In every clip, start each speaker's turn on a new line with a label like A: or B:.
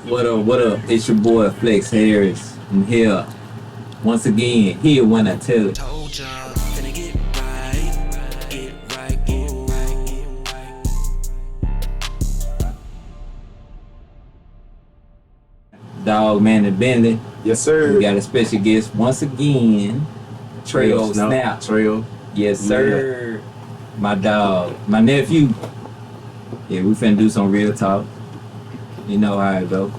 A: What up, what up? It's your boy FLEXHARRIS. I'm here once again, here when I tell it.
B: Told ya, finna get right, get right, get right, get right.
A: Dog man and Bentley.
C: Yes, sir.
A: We got a special guest once again. Treyo Snapped.
C: Treyo.
A: Yes, sir. Yeah. My dog. My nephew. Yeah, we finna do some real talk. You know how it go.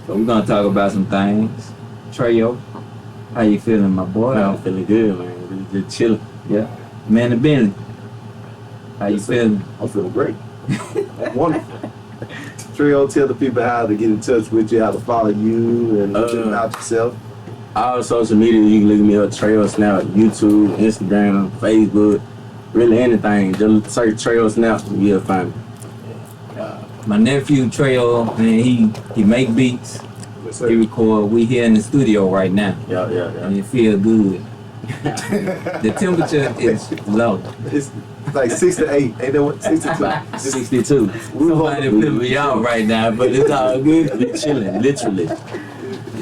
A: So we're gonna talk about some things. Treyo, how you feeling, my boy?
C: Man, I'm feeling good, man. Just chilling.
A: Yeah. Man and Bentley, how you feeling?
C: I'm feeling great. Wonderful. Treyo, tell the people how to get in touch with you, how to follow you, and check out yourself.
D: All social media, you can look me up, Treyo Snapped, YouTube, Instagram, Facebook, really anything. Just search Treyo Snapped, you'll find me.
A: My nephew Treyo, man, he make beats.
C: Yes,
A: He record. We here in the studio right now,
D: Yeah.
A: and it feel good. The temperature is low.
C: It's like 6 to 8. Ain't that what? 62.
D: 62.
A: Somebody flip me out right now, but it's all good.
D: We chilling, literally.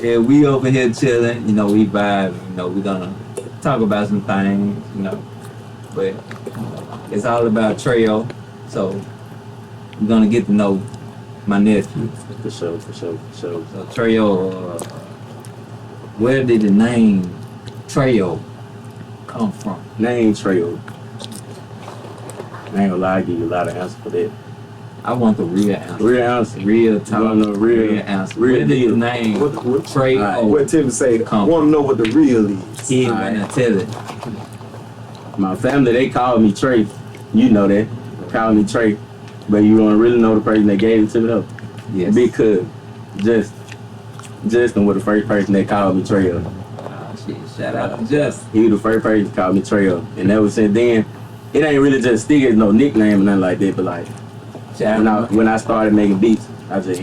A: Yeah, we over here chilling. You know, we vibe. You know, we gonna talk about some things. You know, but it's all about Treyo. So we're gonna get to know my nephew.
D: For sure.
A: So Treyo, where did the name Treyo come from?
D: Name Treyo. I ain't gonna lie, I give you a lot of answers for that.
A: I want the real answer.
D: Real answer.
A: Real talk.
D: You wanna know real
A: answer.
D: real
A: Where did the
D: deal.
A: name
C: What
A: Treyo
C: What Tim say?
A: come
C: Want to know what the real is?
A: Here when I tell it.
D: My family, they call me Trey. You know that. Call me Trey. But you wanna really know the person that gave it to me though?
A: Yes.
D: Because Justin was the first person that called me Treyo.
A: Oh, shit. Shout out to Justin.
D: He was the first person to call me Treyo. And ever since then, it ain't really just stick as no nickname or nothing like that, but like when I started making beats, I just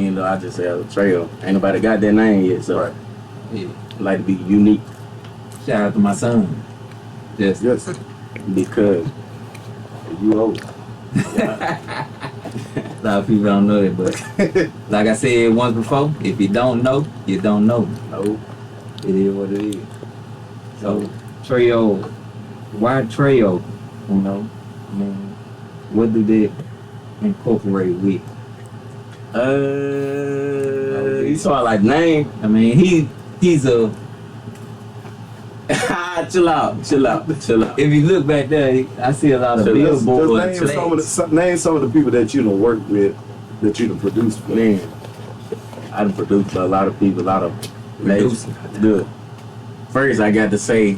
D: said Treyo. Ain't nobody got that name yet, so
A: Yeah.
D: I like to be unique
A: Shout out to my son. Justin.
C: Yes.
D: because you old.
A: A lot of people don't know that, but like I said once before, if you don't know, you don't know.
D: No.
A: It is what it is. So, Treyo, why Treyo? You know, I mean, what do they incorporate with?
D: You saw like name.
A: I mean, he's a.
D: Chill out.
A: If you look back there, I see a lot of billboards.
C: Name some of the people that you done worked with, that you done produced for.
D: Man, I done produced for a lot of people, a lot of legends. Good. First, I got to say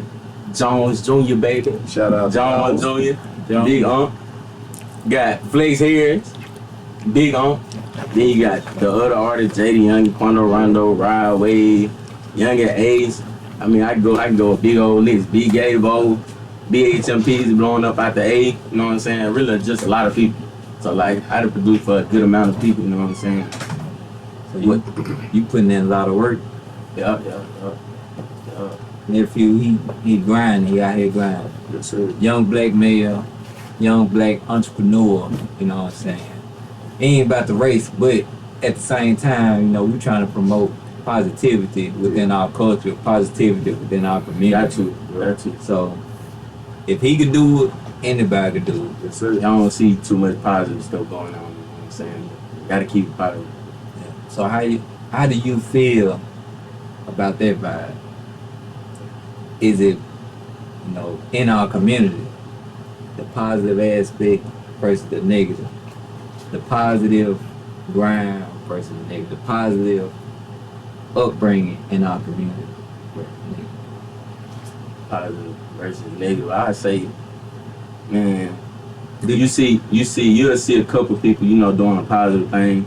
D: Jones Jr., baby.
C: Shout out
D: Jones
C: to
D: Jr., Big Ump. Got FLEXHARRIS, Big Ump. Then you got the other artists, JD Young, Quando Rondo, Ride Wave, Younger Ace. I mean, I can go a big old list. Big Gavo, BHMP's blowing up out the A. You know what I'm saying? Really, just a lot of people. So like, I had to produce for a good amount of people. You know what I'm saying?
A: So you putting in a lot of work.
D: Yeah.
A: Nephew, he grinding. He out here grinding.
C: Yes, sir.
A: Young black male, young black entrepreneur. You know what I'm saying? He ain't about the race, but at the same time, you know, we trying to promote positivity within our culture, positivity within our community.
D: Got to.
A: So if he could do it, anybody could do it.
C: Yes, sir.
D: I don't see too much positive stuff going on. You know what I'm saying? Gotta keep it positive.
A: So how do you feel about that vibe? Is it, you know, in our community, the positive aspect versus the negative, the positive grind versus the negative, the positive upbringing in our community?
D: Positive versus negative. I say, man, you'll see a couple people, you know, doing a positive thing,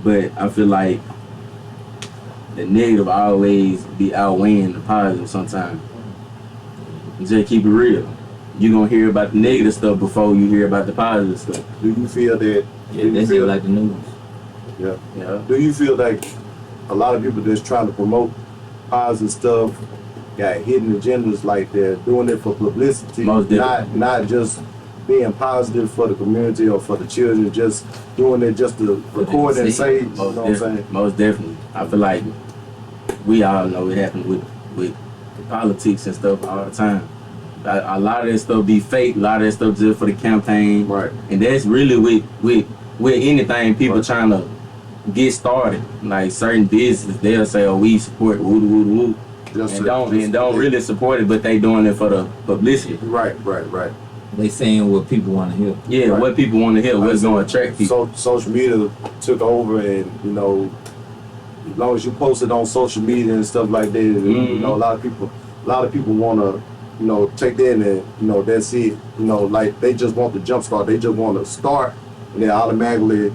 D: but I feel like the negative always be outweighing the positive sometimes. Just keep it real. You're gonna hear about the negative stuff before you hear about the positive stuff.
C: Do you feel that?
A: Yeah, that's just like the news.
C: Yeah. Do you feel like a lot of people that's trying to promote positive stuff got hidden agendas, like they're doing it for publicity,
D: Most definitely.
C: not just being positive for the community or for the children, just doing it just to record and say, you know what I'm saying?
D: Most definitely. I feel like we all know it happens with politics and stuff all the time. A lot of that stuff be fake. A lot of that stuff just for the campaign.
C: Right.
D: And that's really with anything people trying to get started. Like certain businesses, they'll say, "Oh, we support woo woo woo," and don't really support it, but they doing it for the publicity.
C: Right.
A: They saying what people want to hear.
D: Yeah, what people want to hear, what's going to attract people.
C: So social media took over, and you know, as long as you post it on social media and stuff like that, you know, a lot of people want to, you know, take that and, you know, that's it. You know, like they just want the jump start. They just want to start and then automatically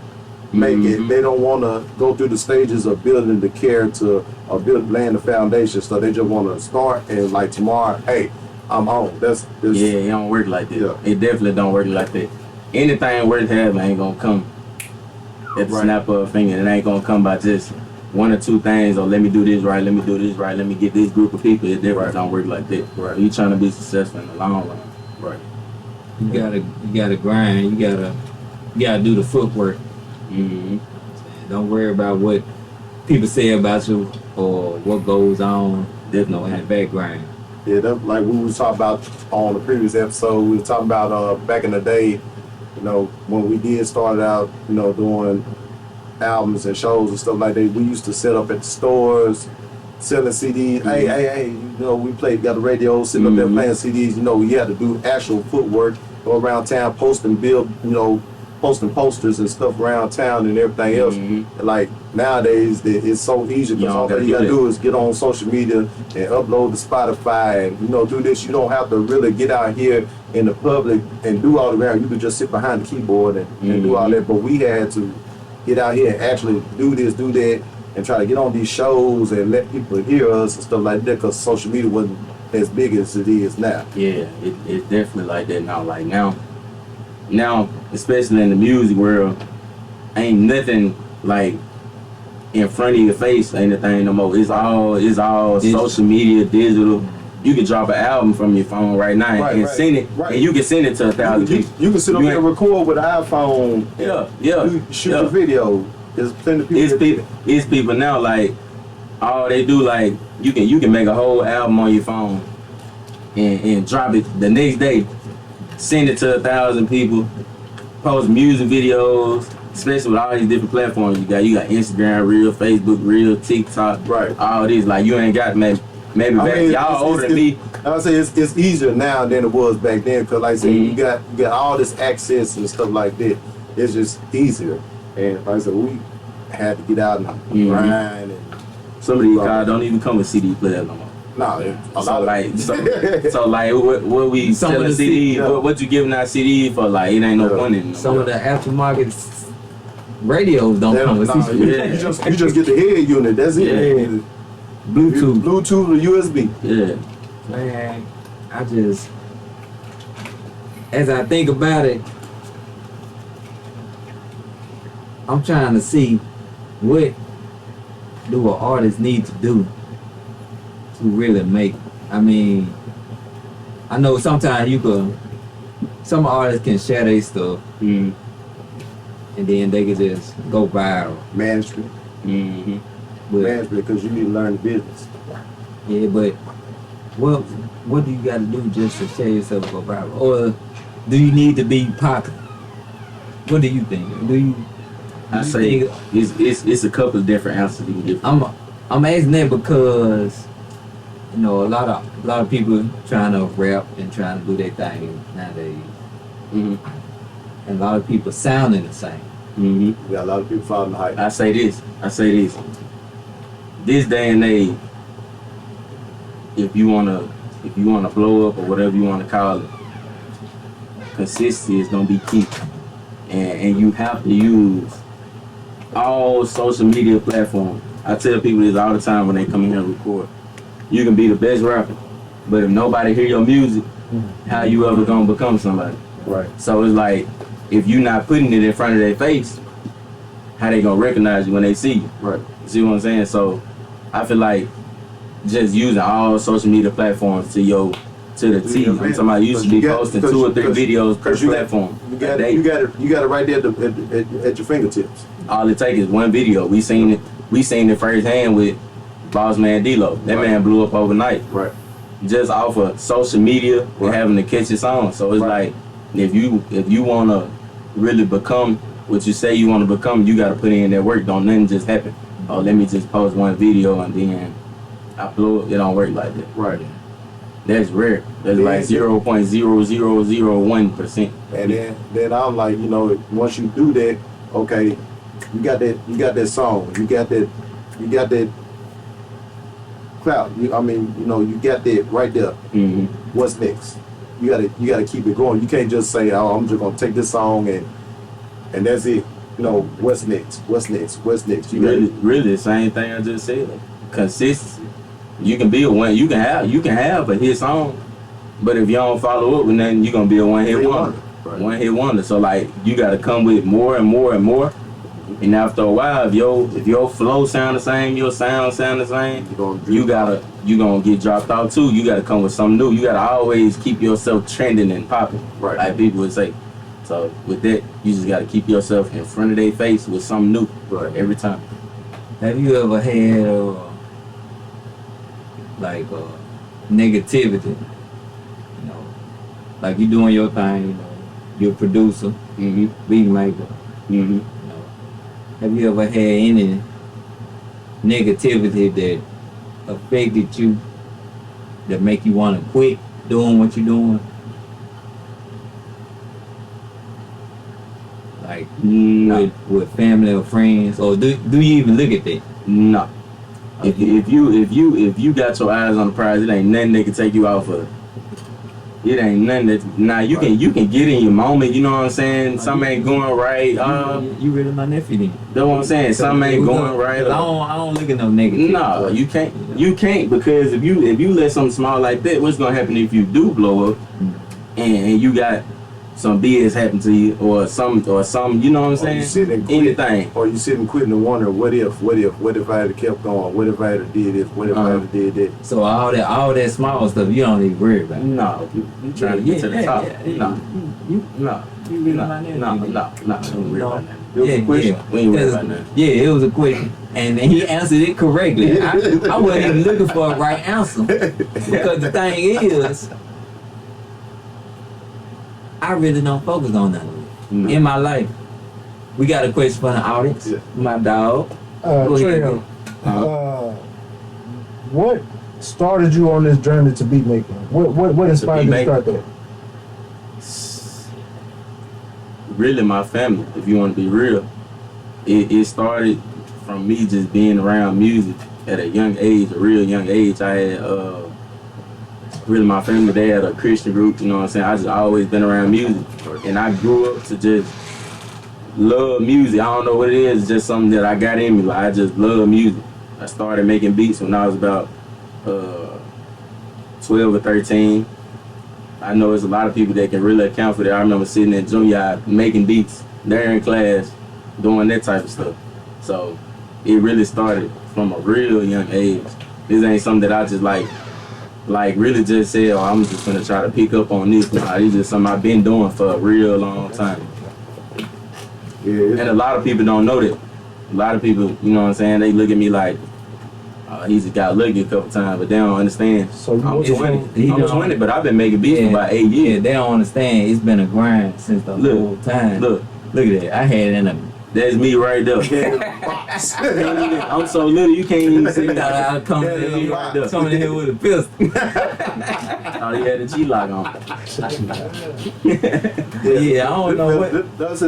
C: make it. They don't want to go through the stages of building the character or laying the foundation. So they just want to start and like tomorrow, hey, I'm on. That's
D: yeah, it don't work like that.
C: Yeah.
D: It definitely don't work like that. Anything worth having ain't gonna come at the snap of a finger. It ain't gonna come by just one or two things, or let me do this right, let me do this right, let me get this group of people. It definitely don't work like that.
C: Right.
D: You trying to be successful in the long run.
C: right.
A: You gotta grind. You gotta do the footwork. Don't worry about what people say about you or what goes on. There's no in the background.
C: Yeah, that, like we was talking about on the previous episode, we were talking about back in the day, you know, when we did start out, you know, doing albums and shows and stuff like that. We used to set up at the stores, selling CDs. Hey, you know, we got the radio, sitting up there playing CDs. You know, we had to do actual footwork, go around town, posting posters and stuff around town and everything else. Like nowadays, it's so easy because all you gotta do is get on social media and upload to Spotify and, you know, do this. You don't have to really get out here in the public and do all the You could just sit behind the keyboard and do all that. But we had to get out here and actually do this, do that, and try to get on these shows and let people hear us and stuff like that, because social media wasn't as big as it is now.
D: Yeah, it's definitely like that now. Like now, especially in the music world, ain't nothing like in front of your face, ain't a thing no more. It's all social media, digital. You can drop an album from your phone right now and send it, and you can send it to 1,000 people.
C: You can sit up there and record with an iPhone. Shoot a video. There's plenty of people.
D: It's people now, like all they do, like you can make a whole album on your phone and drop it the next day, send it to 1,000 people, post music videos, especially with all these different platforms you got Instagram Reel, Facebook Reel, TikTok, all these. Like you ain't got maybe y'all older than me.
C: I would say it's easier now than it was back then, because like I said, you got all this access and stuff like that. It's just easier. And like I said, we had to get out and grind. And
D: some of these guys don't even come with CD players no more.
C: No,
D: so like what we selling CDs? What you giving out CDs for? Like it ain't no point in.
A: Some of the aftermarket radios don't come with CDs.
C: You just get the head unit. That's it.
A: Yeah. Bluetooth
C: or USB.
D: Yeah.
A: Man, as I think about it, I'm trying to see what do an artist need to do to really make. I mean, I know sometimes some artists can share their stuff and then they can just go viral.
C: Management. Management, because you need to learn the business.
A: Yeah, but what do you got to do just to share yourself go viral? Or do you need to be popular? What do you think?
D: I say it's a couple of different answers you can give.
A: I'm asking that because, you know, a lot of people trying to rap and trying to do their thing nowadays, and a lot of people sounding the same.
C: We got a lot of people following the hype.
D: I say this. This day and age, if you wanna blow up or whatever you wanna call it, consistency is gonna be key, and you have to use all social media platforms. I tell people this all the time when they come in here and record. You can be the best rapper, but if nobody hear your music, how you ever gonna become somebody?
C: Right.
D: So it's like, if you not putting it in front of their face, how they gonna recognize you when they see you?
C: Right.
D: See what I'm saying? So I feel like just using all social media platforms to your to the T. I'm talking about you used to be posting 2 or 3 videos per platform.
C: You got it right there at your fingertips.
D: All it takes is one video. We seen it firsthand with Boss Man D-Lo. That man blew up overnight.
C: Right.
D: Just off of social media and having to catch his own. So it's like if you wanna really become what you say you wanna become, you gotta put in that work. Don't nothing just happen. Oh, let me just post one video and then I blow it. It don't work like that.
C: Right.
D: That's rare. That's like 0.0001%.
C: And then I'm like, you know, once you do that, okay, you got that song, you got that clout. You got that right there.
D: Mm-hmm.
C: What's next? You gotta keep it going. You can't just say, oh, I'm just gonna take this song and that's it. You know, what's next? What's next? What's next?
D: Really the same thing I just said. Consistency. You can be a one. You can have a hit song, but if you don't follow up with nothing, you're gonna be a one-hit wonder.
C: Right.
D: One-hit wonder. So like, you gotta come with more and more and more. And after a while, if your flow sound the same, your sound the same, you gonna get dropped out too. You gotta come with something new. You gotta always keep yourself trending and popping,
C: right,
D: like people would say. So with that, you just gotta keep yourself in front of their face with something new,
C: right,
D: every time.
A: Have you ever had negativity? You know, like you doing your thing. You know, you're a producer,
D: Mm-hmm.
A: beat maker.
D: Mm-hmm.
A: Have you ever had any negativity that affected you, that make you want to quit doing what you're doing? Like with family or friends, or do you even look at that?
D: No. If you got your eyes on the prize, it ain't nothing that can take you off of it. It ain't nothing that you can get in your moment, you know what I'm saying? Something ain't going right.
A: You really my nephew then.
D: That's what I'm saying. Something ain't going right.
A: I don't look at no negative.
D: No, you can't. You can't, because if you let something small like that, what's gonna happen if you do blow up and you got some BS happen to you or some, you know what I'm saying?
C: You sit and quit,
D: anything.
C: Or you sit and quit and wonder, what if I had kept going? What if I had did this? What if I had did that?
A: So all that small stuff you don't even worry about.
D: No, you trying to get to the top. No.
A: You really my nephew.
D: No, don't worry about that.
C: It was a question.
D: We ain't worried about that.
A: Yeah, it was a question, and he answered it correctly. I wasn't even looking for a right answer, because the thing is, I really don't focus on nothing in my life. We got a question for the audience.
C: Yeah.
A: My dog.
E: Treyo, what started you on this journey to beat making? What inspired you to start that?
D: Really, my family, if you want to be real. It started from me just being around music at a young age, a real young age. I had really my family, they had a Christian group, you know what I'm saying? I just always been around music, and I grew up to just love music. I don't know what it is, it's just something that I got in me. Like, I just love music. I started making beats when I was about 12 or 13. I know there's a lot of people that can really account for that. I remember sitting in junior high making beats there in class, doing that type of stuff. So it really started from a real young age. This ain't something that I just like really just said, oh, I'm just gonna try to pick up on this. Nah, it's just something I've been doing for a real long time.
C: Yeah.
D: And a lot of people don't know that. A lot of people, you know what I'm saying, they look at me like, he just got lucky a couple times, but they don't understand.
E: So
D: I'm 20, but I've been making beats for about 8 years.
A: Yeah, they don't understand. It's been a grind since the whole time. Look at that. I had it in a...
D: That's me right there. I'm so little, you can't even see me.
A: I come in here with a pistol.
D: Oh, he had a G-lock on.
A: Yeah, I don't know what...
C: This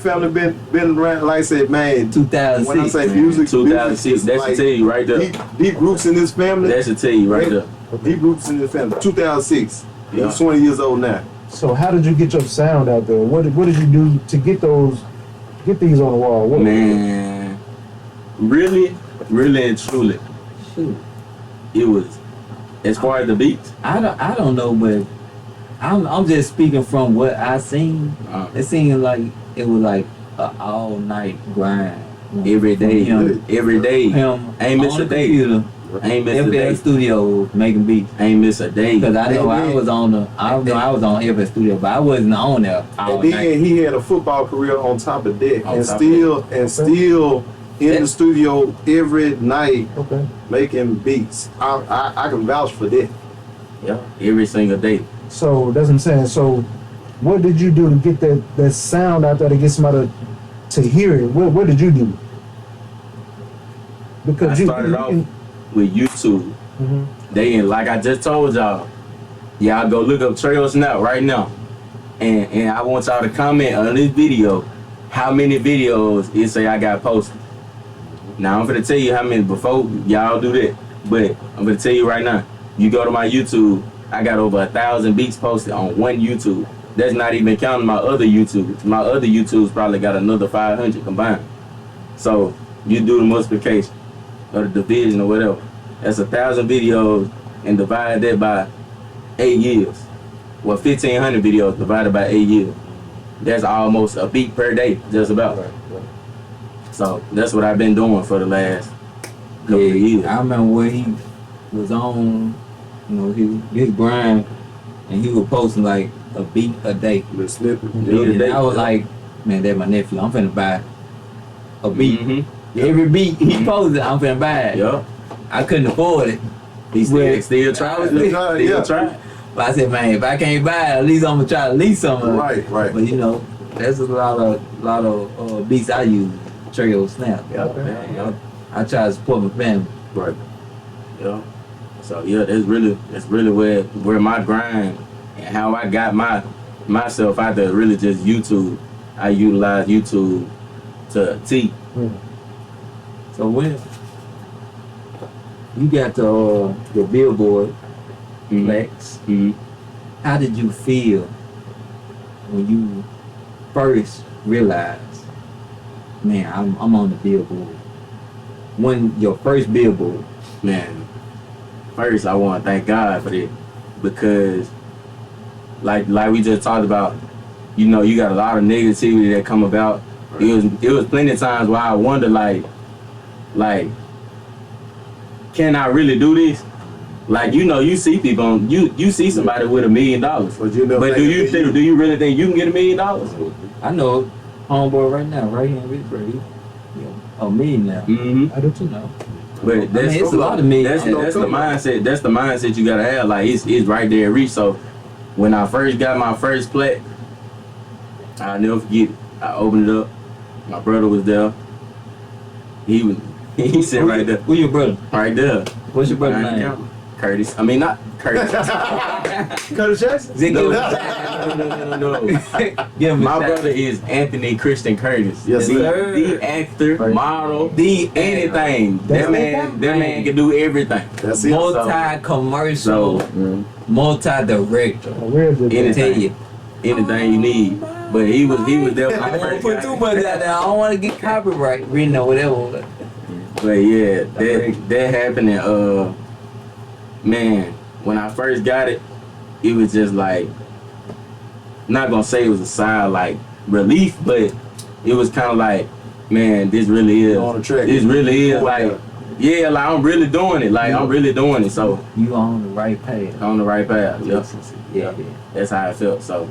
C: family been around, like I said, man.
A: 2006.
C: When I say music,
D: 2006, that should tell you right there.
C: Deep roots in this family.
D: That should tell you right there.
C: Deep roots in this family. 2006.
D: Yeah.
C: He's 20 years old now.
E: So how did you get your sound out there? What did you do to get these on the wall?
D: Man, really and truly,
A: Shoot.
D: it was, as far as the beats.
A: I don't know, but I'm just speaking from what I seen. It seemed like it was like an all night grind.
D: Every day,
A: Him
D: every day.
A: Him
D: Ain't miss
A: on
D: a
A: the
D: day.
A: computer,
D: I ain't miss a
A: FL
D: day.
A: Studios making beats.
D: I ain't miss a day.
A: Cause I know I
C: Amen.
A: was on I was on FL Studio, but I wasn't on there all
C: And
A: night.
C: then he had a football career on top of that,
D: On
C: and
D: top
C: still in the studio every night
E: Okay.
C: making beats. I can vouch for that.
D: Yeah, every single day.
E: So that's what I'm saying. So what did you do to get that sound out there to get somebody to hear it? What did you do?
D: I
E: Because
D: started off with YouTube.
E: Mhm.
D: They, like I just told y'all go look up Treyo Snapped right now. And I want y'all to comment on this video how many videos it say I got posted. Now I'm gonna tell you how many before y'all do that. But I'm gonna tell you right now, you go to my YouTube, I got over 1,000 beats posted on one YouTube. That's not even counting my other YouTubes. My other YouTubes probably got another 500 combined. So you do the multiplication or the division or whatever. That's 1,000 videos and divide that by 8 years. Well, 1,500 videos divided by 8 years. That's almost a beat per day, just about.
E: Right, right.
D: So that's what I've been doing for the last couple of
A: Yeah,
D: years.
A: I remember when he was on, you know, his grind, and he was posting like a beat a day.
C: The snippet.
D: Yeah.
A: And
D: day,
A: I was
D: yeah.
A: like, man, that's my nephew. I'm finna buy a beat.
D: Mhm.
A: Every beat he posted, I'm finna buy it.
D: Yup.
A: I couldn't afford it.
D: He still trying.
C: Yeah.
D: Trying.
A: But I said, man, if I can't buy it, at least I'm gonna try to lease some of it.
C: Right.
A: But you know, that's a lot of beats I use. Treyo Snapped.
D: Yup.
E: Okay.
D: Yup.
A: I try to support my family.
C: Right.
D: Yeah. So yeah, that's really where my grind and how I got myself out there. Really just YouTube. I utilize YouTube to T.
A: So when you got the Billboard Flex,
D: Mhm.
A: how did you feel when you first realized, man, I'm on the Billboard? When your first Billboard?
D: Man, first I want to thank God for that, because like we just talked about, you know, you got a lot of negativity that come about. It was plenty of times where I wonder like can I really do this? Like, you know, you see people on, you see somebody with $1 million,
C: But you never
D: but do you really think you can get $1 million?
A: I know homeboy right now, right here in Pittsburgh. A million now.
D: Mm-hmm.
E: I do too.
A: You know.
D: But that's,
A: it's a lot of millions.
D: that's the mindset. That's the mindset you gotta have. Like it's right there at reach. So when I first got my first plaque, I'll never forget it. I opened it up. My brother was there. He said right there,
A: Who your brother?
D: right there.
A: What's your brother's
D: Behind the
A: name?
D: camera. Curtis. I mean, not Curtis.
C: Curtis Jackson?
A: Ziggy.
D: No.
A: Give him a
D: My
A: shout.
D: brother is Anthony Christian Curtis.
C: Yes,
A: sir.
D: The actor,
E: Right.
D: model,
A: The
D: anything. That man can do everything.
C: That's it.
A: Multi-commercial,
D: So
A: multi-director.
E: Where is it?
A: I tell you,
D: anything you need. But he was there when
A: I
D: I
A: don't want to
D: first
A: put
D: got
A: too
D: it.
A: much out there. I don't want to get copyright written or whatever.
D: But yeah, that happened, and man, when I first got it, it was just like, not gonna say it was a sigh of like relief, but it was kind of like, man, this really is.
C: On the track.
D: This really is
C: Oh,
D: like, yeah, like I'm really doing it. Like I'm really doing it. So
A: You on the right path.
D: on the right path. Yep.
A: Yeah.
D: That's how I felt. So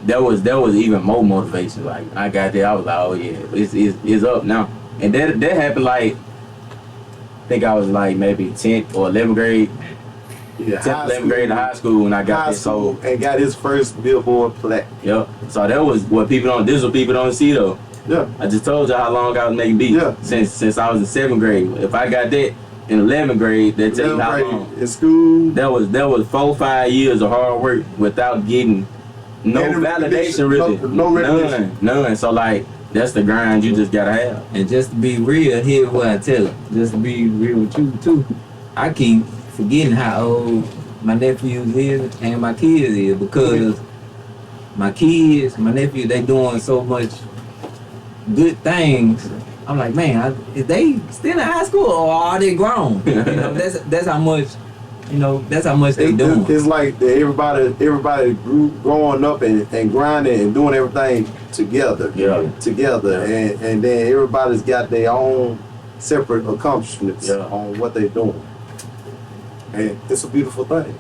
D: that was even more motivation. Like I got there, I was like, oh yeah, it's up now. And that happened like, I think I was like maybe 10th or 11th grade.
C: Yeah,
D: 10th, 11th grade in high school when I got
C: high
D: this.
C: school
D: So
C: and got his first Billboard plaque.
D: yep. So that was what this is what people don't see though.
C: Yeah.
D: I just told you how long I was making beats.
C: Yeah.
D: Since I was in 7th grade. If I got that in 11th grade, that takes how long?
C: In school.
D: That was 4-5 years of hard work without getting no
C: Any
D: validation
C: recognition,
D: really.
C: no recognition.
D: None. So like that's the grind you just gotta have.
A: And just to be real, here's what I tell you. Just to be real with you too. I keep forgetting how old my nephews is and my kids is, because my kids, my nephew, they doing so much good things. I'm like, man, is they still in high school or are they grown? You know, that's how much. You know, that's how much they doing.
C: It's like everybody growing up and grinding and doing everything together.
D: Yeah.
C: Together. And then everybody's got their own separate accomplishments
D: Yeah.
C: on what they're doing. And it's a beautiful thing.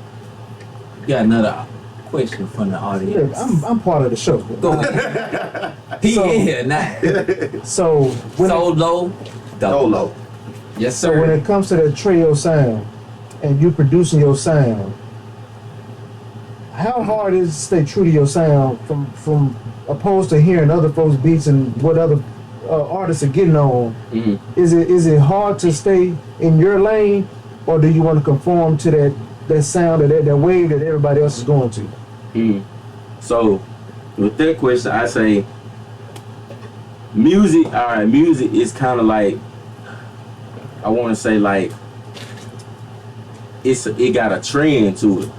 A: Got another question from the audience.
E: Yeah, I'm part of the show.
A: Go ahead. He
E: So-
A: in here now.
E: So when
A: Solo,
C: Dolo.
A: Yes,
E: so when
A: sir.
E: it comes to that Treyo sound, and you producing your sound, how hard is it to stay true to your sound from opposed to hearing other folks' beats and what other artists are getting on?
D: Mhm.
E: Is it hard to stay in your lane, or do you want to conform to that sound or that wave that everybody else is going to?
D: So, with that question, I say music. All right, music is kind of like, I want to say like it got a trend to it.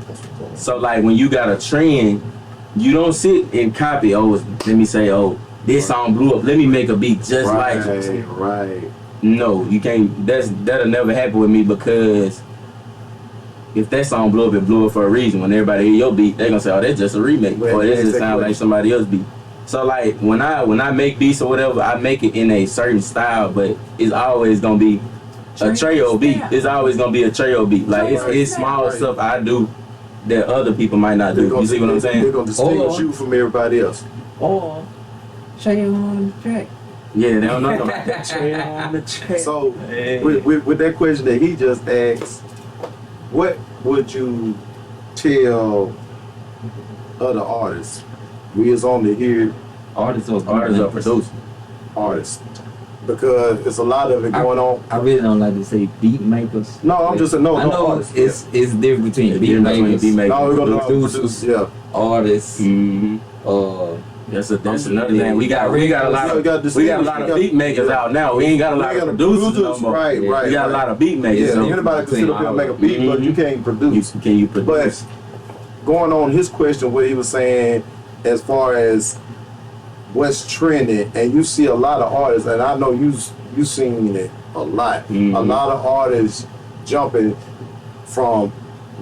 D: So like when you got a trend, you don't sit and copy. Oh, let me say, oh, this song blew up. Let me make a beat just like it.
C: Right.
D: No, you can't. That'll never happen with me, because if that song blew up, it blew up for a reason. When everybody hear your beat, they're gonna say, "Oh, that's just a remake,"
C: Well,
D: or this just
C: exactly.
D: sound like somebody else's beat. So like when I make beats or whatever, I make it in a certain style, but it's always gonna be a Treyo beat. It's always gonna be a Treyo beat. Like it's small
C: Right.
D: stuff I do that other people might not do. You see what I'm
C: They're
D: saying?
C: gonna distinguish
A: Or-
C: you from everybody else.
A: Or show you on the track.
D: Yeah, they don't know about that Treyo on the track.
C: So
A: Hey.
C: with that question that he just asked, what would you tell other artists? We is only here
A: Artists or
D: Artists are producers.
C: artists because it's a lot of it going on.
A: I really don't like to say beat makers.
C: No, I'm just saying no.
A: I
C: no
A: know
C: artists.
A: it's different between
D: It's
A: beat
D: different between
A: makers,
D: beat makers.
C: No, we're gonna
A: producers,
C: Yeah.
A: artists.
D: Mm-hmm.
A: That's
D: That's another thing. We got a lot
C: We got
D: of beat makers out now. We ain't got a lot of producers no more.
C: Right,
A: Yeah.
C: right.
D: We got a lot of beat makers.
C: Yeah,
D: so
C: anybody can sit up here and make a beat, but you can't produce.
D: Can you produce?
C: But going on his question, what he was saying as far as what's trending, and you see a lot of artists, and I know you seen it a lot.
D: Mhm.
C: A lot of artists jumping from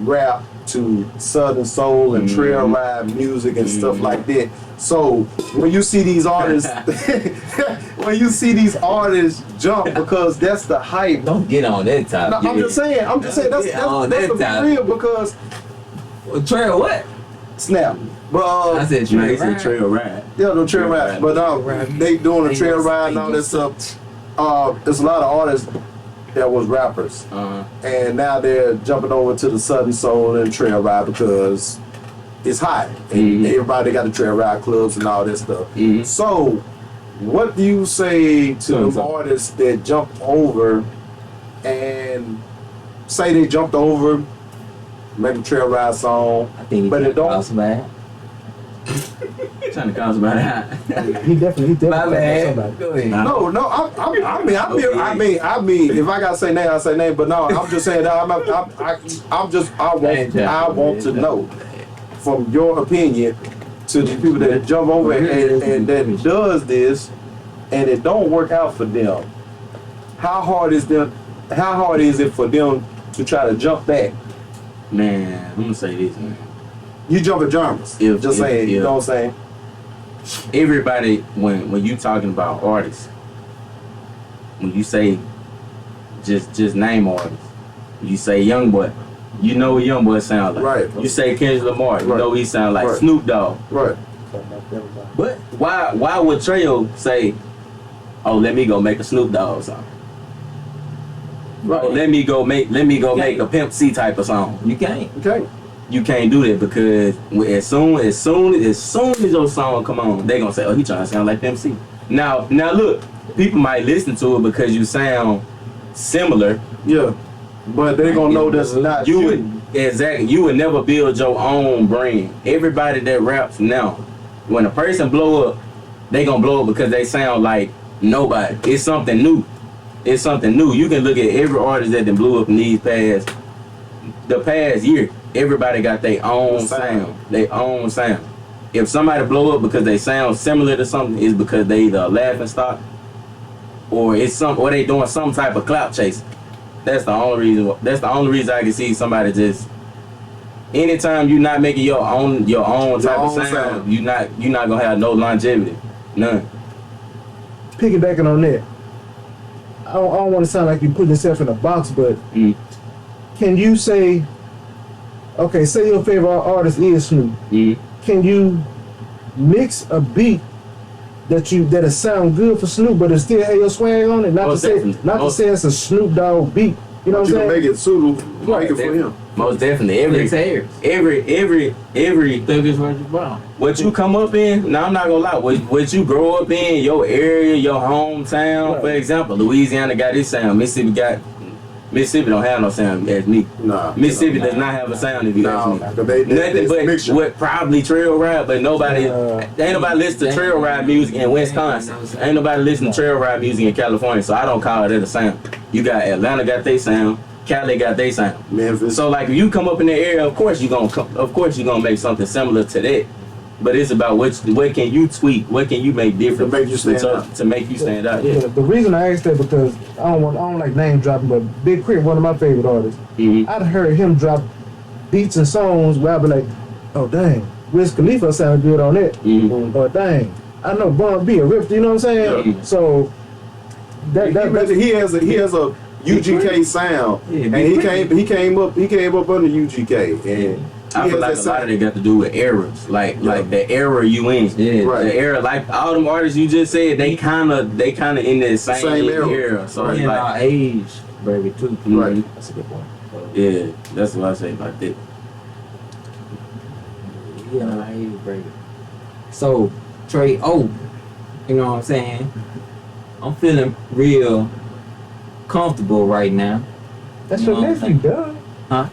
C: rap to Southern soul and trail ride music and stuff like that. So when you see these artists, when you see these artists jump because that's the hype.
A: Don't get on that
C: No,
A: topic.
C: I'm just saying that's
A: on
C: to
A: that
C: be
A: topic.
C: real because
A: Trail what?
C: snap. But
A: I said
D: No,
A: trail.
D: he said trail ride.
C: yeah, the trail ride. But they doing the trail ride and all that stuff. There's a lot of artists that was rappers, and now they're jumping over to the Southern Soul and trail ride because it's hot, and everybody got the trail ride clubs and all that stuff. So, what do you say to them artists that jump over and say they jumped over, make a trail ride song,
A: I think
C: but it don't.
A: bad.
D: Trying to cause about that.
E: He definitely.
A: My bad.
E: Somebody.
A: Go ahead.
C: No, I mean, if I gotta say name, I say name. But no, I'm just saying that I want to know from your opinion to the people that jump over and that does this, and it don't work out for them. How hard is it for them to try to jump back?
D: Man, I'm gonna say this, man.
C: You jumping genres. You know what I'm saying?
D: Everybody, when you talking about artists, when you say just name artists, you say Young Boy, you know what Young Boy sound like.
C: Right.
D: You say Kendrick Lamar, you know what he sound like.
C: Right.
D: Snoop Dogg.
C: Right.
D: But why would Treyo say, "Oh, let me go make a Snoop Dogg song"?
A: Right.
D: Oh, let me go make a Pimp C type of song.
A: You can't.
C: Okay.
D: You can't do that because as soon as your song come on, they gonna say, "Oh, he trying to sound like Pimp C." Now look, people might listen to it because you sound similar.
C: Yeah. But they gonna know that's not
D: You would never build your own brand. Everybody that raps now, when a person blow up, they gonna blow up because they sound like nobody. It's something new. It's something new. You can look at every artist that done blew up in the past year. Everybody got their own sound. Their own sound. If somebody blow up because they sound similar to something, it's because they either a laughing stock or they doing some type of clout chasing. That's the only reason. That's the only reason I can see somebody just. Anytime you're not making your own type of sound, you're not gonna have no longevity, none.
E: Piggybacking on that, I don't want to sound like you put yourself in a box, but can can you say, okay, say your favorite artist is Snoop. Can you mix a beat that'll sound good for Snoop, but it still have your swag on it? Not to say it's a Snoop Dogg beat. You know what I'm saying?
C: Make it suitable, make it for him.
D: Most definitely. Every what you come up in, now I'm not gonna lie, what you grow up in, your area, your hometown, for example, Louisiana got this sound, Mississippi don't have no sound as me.
C: Nah,
D: Mississippi does not have a sound if you ask me. Nothing but
C: mixture.
D: what probably trail ride, but nobody ain't nobody listen to trail ride music in Wisconsin. Ain't nobody listen to trail ride music in California, so I don't call it a sound. You got Atlanta got their sound, Cali got their sound.
C: Memphis.
D: So like if you come up in that area, of course you gonna make something similar to that. But it's about what can you tweak, what can you make different
C: To make you stand out.
D: to make you stand out.
E: Yeah, the reason I asked that because I don't like name dropping, but Big Crit, one of my favorite artists. I'd heard him drop beats and songs where I'd be like, oh dang, Wiz Khalifa sound good on that. Or dang, I know Bun B a ripped, you know what I'm saying? So
C: he has a UGK sound, and he came up under UGK, and
D: I feel like a lot of it got to do with eras, like the era you in.
C: Right.
D: The era, like all them artists you just said, they kind of in that same era. So
A: in
D: like
A: our age, baby, too.
C: Right.
A: That's a good point.
D: yeah, that's what I say about that.
A: Yeah, our age, baby. So, Trey, you know what I'm saying? I'm feeling real comfortable right now.
E: that's your nephew, dog.
A: Huh?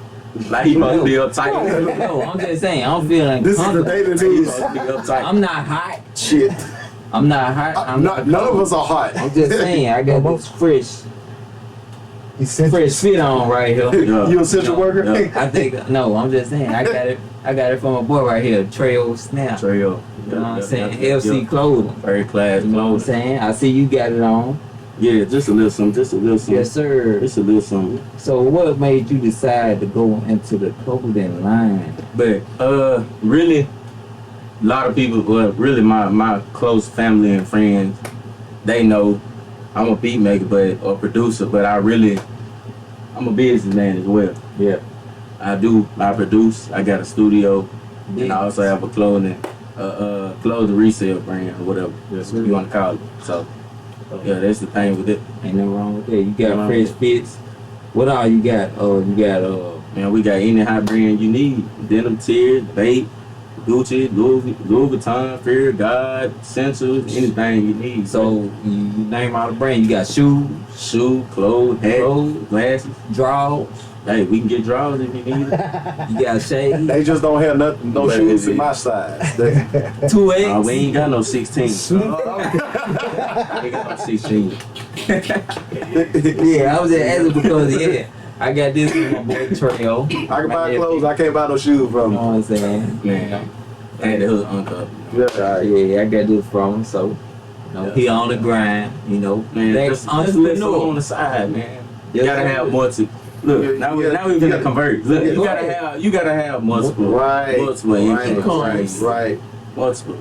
D: Like he must be uptight.
A: No, I'm just saying, I'm feeling
C: this is the
A: comfortable.
C: day that
D: He
C: news.
D: must be uptight.
A: I'm not hot.
C: Shit.
A: I'm not hot. I'm not
C: None of us are hot.
A: I'm just saying, I got this fresh
E: Essential.
A: fit on right here.
D: Yeah.
C: You essential worker?
D: Yeah.
A: I think I'm just saying, I got it from a boy right here, Treyo Snapped.
D: Treyo.
A: You know what I'm saying? LC clothing.
D: Very class
A: You know what I'm
D: clothes.
A: saying? I see you got it on.
D: Yeah, just a little something.
A: Yes, sir.
D: Just a little something.
A: So what made you decide to go into the clothing line?
D: But really, a lot of people, well, really my close family and friends, they know I'm a beat maker, or producer, but I'm a businessman as well.
A: Yeah.
D: I produce. I got a studio, and I also have a clothing resale brand or whatever you want to call it. So yeah, that's the thing with it.
A: Ain't nothing wrong with that. You got
D: Yeah.
A: fresh fits. What all you got?
D: Man, we got any high brand you need. Denim Tears, Bait, Gucci, Louis Vuitton, Fear God, Essentials, anything you need.
A: So you name all the brand. You got shoes,
D: Clothes, hat,
A: Clothes.
D: glasses.
A: drawers.
D: Hey, we can get drawers if you need it.
A: You got shades.
C: They just don't have nothing, no
D: Right,
C: shoes
D: yeah.
C: in my size.
A: 2X.
D: We ain't got no 16. We ain't got no 16.
A: Yeah, I was just asking because I got this from my boy Treyo.
C: I can buy clothes, I can't buy no shoes
A: You
C: from
A: know what I'm saying?
D: Man, I had the hood uncut.
A: Yeah, I got this from him. So, he on the grind.
D: Man,
A: That's
D: just listen on
A: entrepreneur.
D: the side, man.
A: Yes,
D: You gotta
A: sir.
D: have more to. Look, now we're gonna convert. Look,
C: Yeah.
D: you gotta have multiple income streams.
C: Right.
D: Multiple.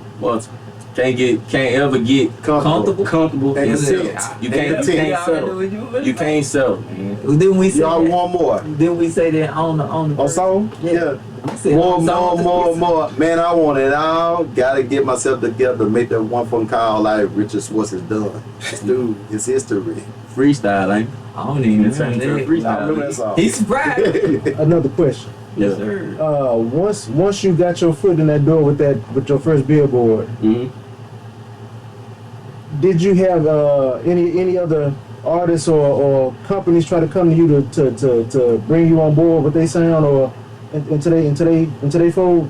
D: Can't ever get comfortable
C: And
D: and
C: content.
D: settle. You can't settle. You can't settle, man.
A: Didn't we say
C: Y'all
A: that?
C: want more?
A: Didn't we say that on the
C: On song? Yeah.
A: We said
C: More.
A: on song.
C: Man, I want it all. Gotta get myself together to make that one phone call like Richard Swartz is done. Dude, it's history.
D: Freestyle, ain't
A: I don't even
D: it? Turn
A: remember
D: into a
A: that.
C: I remember that
D: freestyle.
C: song.
A: He's surprised.
E: Another question.
A: Yes, sir.
E: Once you got your foot in that door with your first billboard, did you have any other artists or companies try to come to you to bring you on board with their sound or into they fold?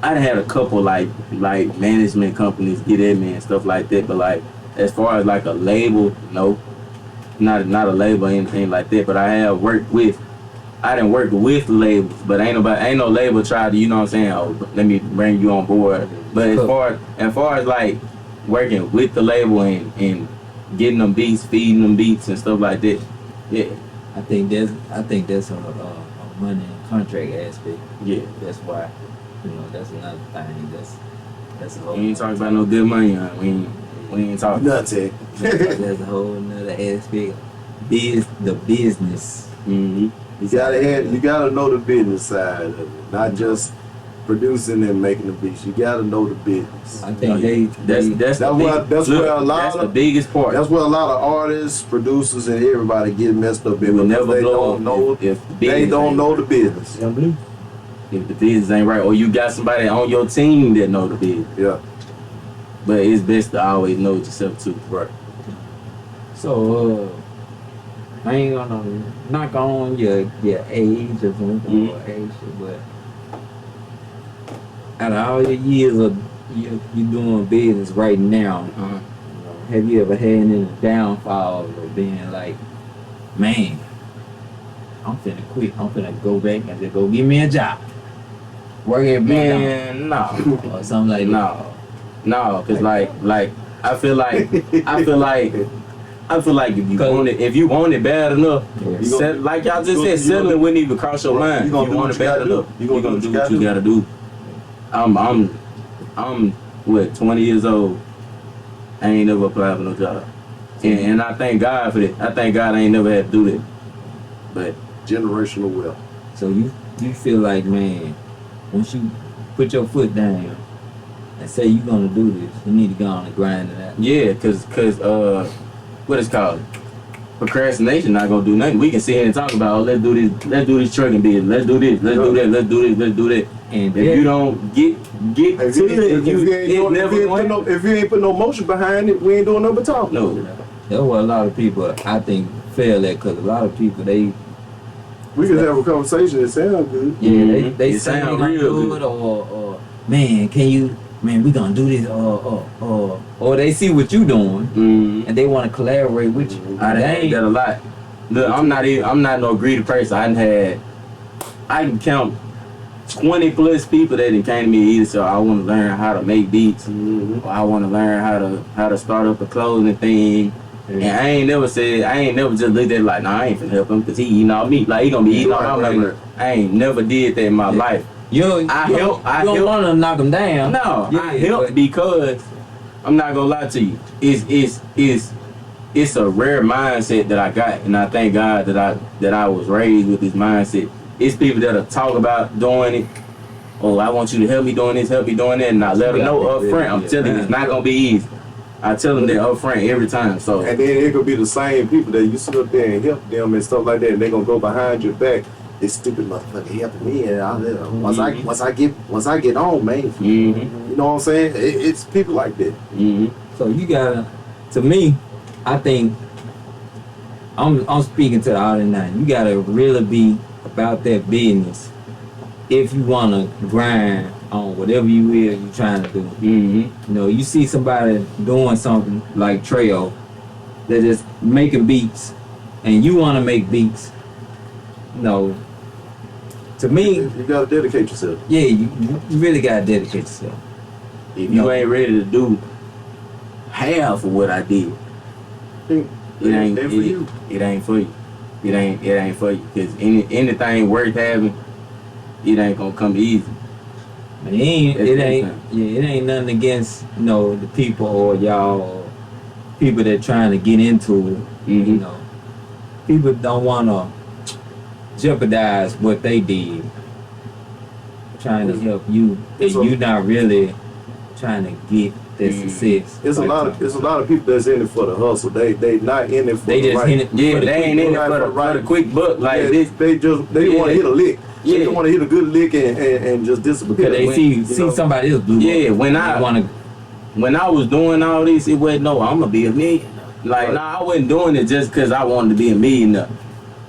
D: I had a couple like management companies get at me and stuff like that, but like as far as like a label, no, not a label or anything like that. But I didn't work with labels, but ain't no label try to, you know what I'm saying, oh, let me bring you on board. But as far as like working with the label and getting them beats, feeding them beats and stuff like that, yeah.
A: I think that's a money and contract aspect.
D: Yeah.
A: That's why, that's another thing. That's a whole.
D: We ain't talking about no good money, huh? We ain't talking.
C: Nothing.
A: That's a whole another aspect. the business.
D: Mm-hmm.
C: You gotta know the business side of it, not just producing and making the beats. You gotta know the business.
A: I think
C: That's where a lot
D: that's
C: of
D: the biggest part.
C: That's where a lot of artists, producers, and everybody get messed up
D: It
C: in
D: will
C: because
D: never
C: they
D: blow
C: don't
D: up
C: know
D: if the
C: they
D: business
C: don't
D: ain't
C: know the business.
E: Young Blue.
D: If the business ain't right, or you got somebody on your team that know the business.
C: Yeah,
D: But it's best to always know it yourself too.
C: right.
A: so. I ain't gonna knock on your age or something or age, but out of all your years of you doing business right now, have you ever had any downfalls of being like, man, I'm finna quit. I'm finna go back and just go get me a job, work at McDonald's
D: Man, no.
A: or something like that.
D: No, cause like I feel like if you want it bad enough,
A: Yeah.
D: like y'all just said, settling wouldn't even cross your mind. If you want it bad enough, you gonna do what you gotta do. I'm what 20 years old. I ain't never applied for no job, and I thank God for that. I thank God I ain't never had to do that. But
C: Generational wealth.
A: So you feel like, man, once you put your foot down and say you're gonna do this, you need to go on and grind it out.
D: yeah, cause what it's called? Procrastination not gonna do nothing. We can sit here and talk about, oh, let's do this trucking business, let's do this, let's do that, let's do this, let's do that. And if you don't get
C: If
D: to it,
C: if you ain't put no motion behind it, we ain't doing nothing but talk.
D: No.
A: That's what a lot of people, I think, fail at, because a lot of people,
C: We can have a conversation that sound good.
A: they
D: It
A: say they
D: sound
A: gonna
D: real
A: do
D: good.
A: it, or man, we gonna do this, or they see what you doing and they want to collaborate with you.
D: I done had that a lot. Look, I'm not no greedy person. I can count 20 plus people that done came to me either. So I want to learn how to make beats, or I want to learn how to start up a clothing thing. And I ain't never just looked at it like, nah, I ain't finna help him because he eating all meat. Like, he gonna be eating all my money. I ain't never did that in my life.
A: You don't want to knock them down.
D: No,
A: Yeah,
D: I help
A: but-
D: because I'm not gonna lie to you. It's a rare mindset that I got, and I thank God that I was raised with this mindset. It's people that'll talk about doing it. Oh, I want you to help me doing this, help me doing that, and I let them know up front. I'm telling you, it's not gonna be easy. I tell them that up front every time. So
C: And then it could be the same people that you sit up there and help them and stuff like that, and they gonna go behind your back. This stupid motherfucker helping me, and once I get on, man, you know what I'm saying? It's people like that.
A: So you gotta, to me, I think I'm speaking to the audience now. You gotta really be about that business if you wanna grind on whatever you're trying to do. You know, you see somebody doing something like Treyo, they're just making beats, and you wanna make beats. You know, to me,
C: You gotta dedicate yourself.
A: yeah, you really gotta dedicate yourself.
D: if you ain't ready to do half of what I did, it ain't
C: for you.
D: It ain't for you. It ain't for you. Cause anything worth having, it ain't gonna come easy.
A: It ain't nothing against, you know, the people or y'all or people that trying to get into it. You know, people don't want to jeopardize what they did, trying to help you, and you not really trying to get that success.
C: It's a lot of people that's in it for the hustle. They not in it for
A: They
C: the
A: just
C: right.
A: in it.
D: Yeah,
A: for the
D: they ain't
A: quick
D: in it
A: buck.
D: for the quick buck like
C: Yeah,
D: this.
C: they want to hit a lick.
D: Yeah.
C: They want to hit a good lick and just disappear.
A: Because they
C: You
A: see
C: know?
A: somebody else blue.
D: Yeah, when
A: I
D: I was doing all this, it wasn't no, I'm gonna be a millionaire. Like,
C: Right.
D: nah, I wasn't doing it just because I wanted to be a millionaire.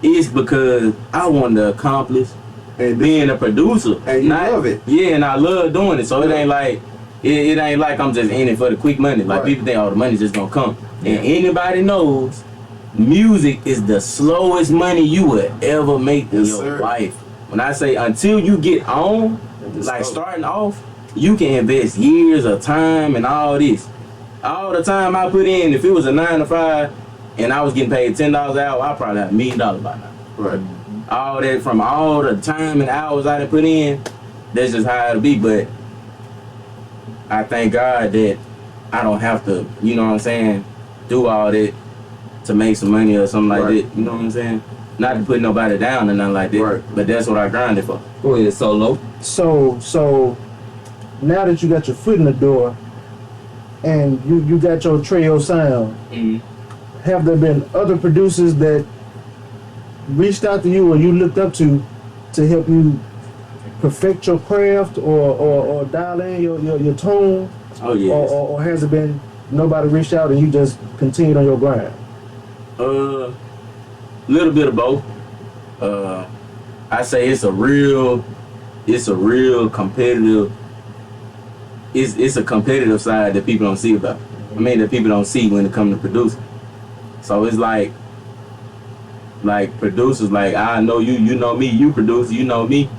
D: It's because I wanted to accomplish
C: And
D: being a producer.
C: And you love it.
D: Yeah, and I love doing it. So it
C: Yeah.
D: ain't like it ain't like I'm just in it for the quick money. Like
C: Right.
D: people think, oh, the money's just gonna come. And anybody knows, music is the slowest money you will ever make in
C: Yes,
D: your
C: sir.
D: life. When I say until you get on,
C: It's
D: like
C: slow.
D: starting off, you can invest years of time and all this. All the time I put in, if it was a 9 to 5 and I was getting paid $10 an hour, I probably have $1 million by now.
C: Right.
D: All that from all the time and hours I done put in, that's just how it'll be. But I thank God that I don't have to, you know what I'm saying, do all that to make some money or something like
C: Right.
D: that. You know what I'm saying? Not to put nobody down or nothing like that.
C: Right.
D: But that's what I grinded for.
A: Go ahead, Solo.
E: So now that you got your foot in the door and you got your Treyo sound, have there been other producers that reached out to you or you looked up to help you perfect your craft or dial in your tone?
D: Oh yeah.
E: Or has it been nobody reached out and you just continued on your grind?
D: Little bit of both. I say it's a real competitive. It's a competitive side that people don't see about. I mean, that people don't see when it comes to producing. So it's like producers, like I know you, you know me, you produce, you know me.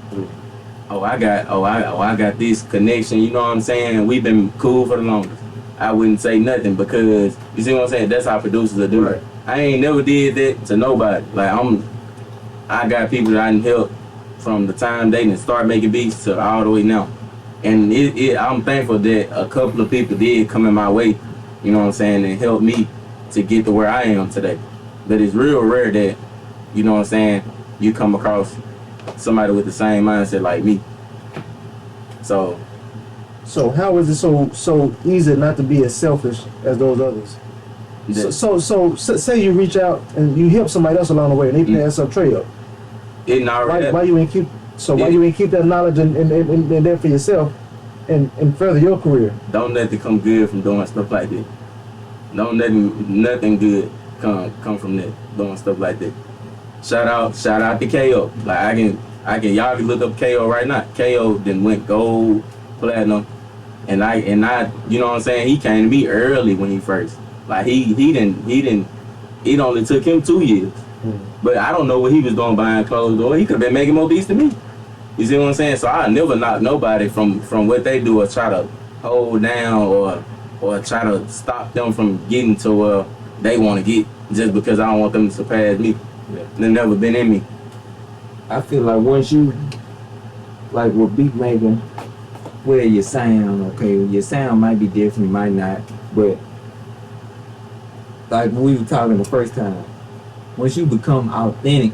D: I got this connection. You know what I'm saying? We've been cool for the longest. I wouldn't say nothing because you see what I'm saying. That's how producers are doing.
C: Right.
D: I ain't never did that to nobody. Like I got people that I done help from the time they didn't start making beats to all the way now. And I'm thankful that a couple of people did come in my way, you know what I'm saying, and help me to get to where I am today. But it's real rare that, you know what I'm saying, you come across somebody with the same mindset like me. So
E: how is it so easy not to be as selfish as those others? So say you reach out and you help somebody else along the way and they pass up Treyo. Why you ain't keep that knowledge and there for yourself and further your career?
D: Don't let it come good from doing stuff like that. Don't let nothing good come from that, doing stuff like that. Shout out to KO. Like I can y'all can look up KO right now. KO then went gold, platinum, and I you know what I'm saying, he came to me early when he first. Like it only took him 2 years. But I don't know what he was doing behind closed doors. He could have been making more beats than me. You see what I'm saying? So I never knock nobody from what they do or try to hold down or try to stop them from getting to where they want to get just because I don't want them to surpass me.
A: Yeah.
D: They've never been in me.
A: I feel like once you, like with beat making, where your sound, okay, your sound might be different, might not, but like we were talking the first time, once you become authentic,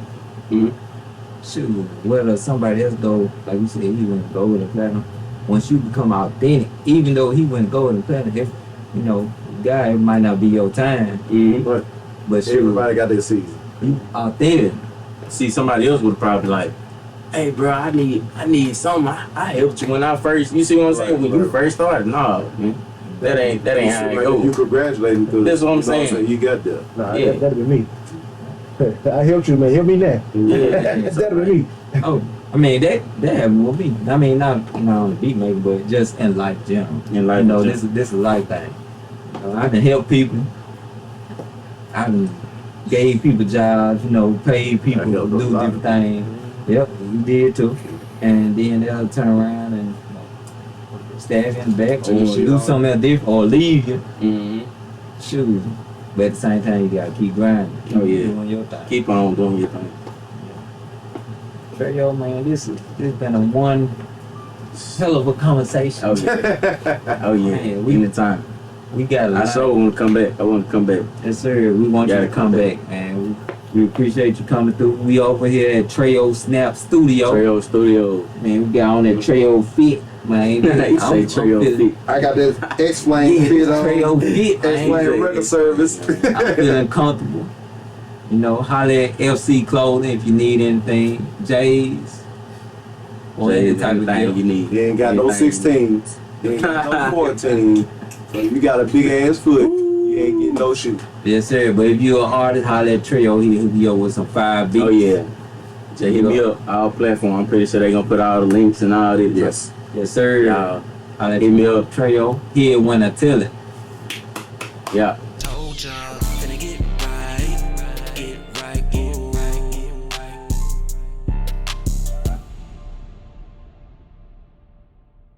A: shoot, whether somebody else go, like you said, he went gold and platinum. Once you become authentic, even though he went gold and platinum, if you know, guy, it might not be your time, but shoot,
C: Everybody got their season.
A: you authentic.
D: See, somebody else would probably like, hey bro, I need something. I helped you when I first, you see what I'm saying? When you first started, nah, man. That ain't how it goes.
C: You congratulate him because
D: That's what I'm saying.
C: You got there.
E: Nah,
D: Yeah.
E: that'd be me. I helped you, man. Help me now. That'd be me.
A: Oh, I mean that happened with me. I mean not on the beat making, but just in life general.
D: In life
A: you know,
D: in
A: this is a life thing. You know, I can help people. I can gave people jobs. You know, paid people to
C: helped a
A: do
C: lot.
A: different things. Yep, you did too. And then they'll turn around and you know, stab you in the back or
C: Take shit
A: do
C: on.
A: something else different or leave you.
D: Mm-hmm.
A: Shoot. But at the same time, you gotta keep grinding. Keep doing your thing.
D: Keep on doing your thing.
A: Treyo, man, this been a one hell of a conversation.
D: Oh yeah. Oh yeah.
A: Man, we-
D: Anytime.
A: We got a
D: I
A: lot.
D: sure want to come back. I want to come back.
A: Yes, sir. We want you
D: Gotta
A: to come
D: come
A: back, man. We appreciate you coming through. We over here at Treyo Snapped Studio.
D: Treyo Studio.
A: Man, we got on that Treyo Fit, man.
D: They say Treyo Fit.
C: I got that X-Flame
A: Yeah,
C: fit on.
A: Treyo Fit, man.
C: X-Flame record service.
A: I'm feeling comfortable. You know, holler at FC Clothing if you need anything. J's. Or any type of
D: Everything
A: deal.
D: you need.
C: You ain't got no
D: Anything.
C: 16s. You ain't got no 14. So you got a big ass foot. You ain't getting no shoe.
A: Yes, sir. But if you're an artist, holler at Treyo. He hook you up with some 5 beats.
D: Oh yeah. Just hit me up. All platform. I'm pretty sure they gonna put all the links and all this.
C: Yes.
A: Yes, sir.
D: Y'all
A: Holler at
D: hit me
A: your
D: up.
A: Treyo. Here when I tell it.
D: Yeah.
B: Told y'all.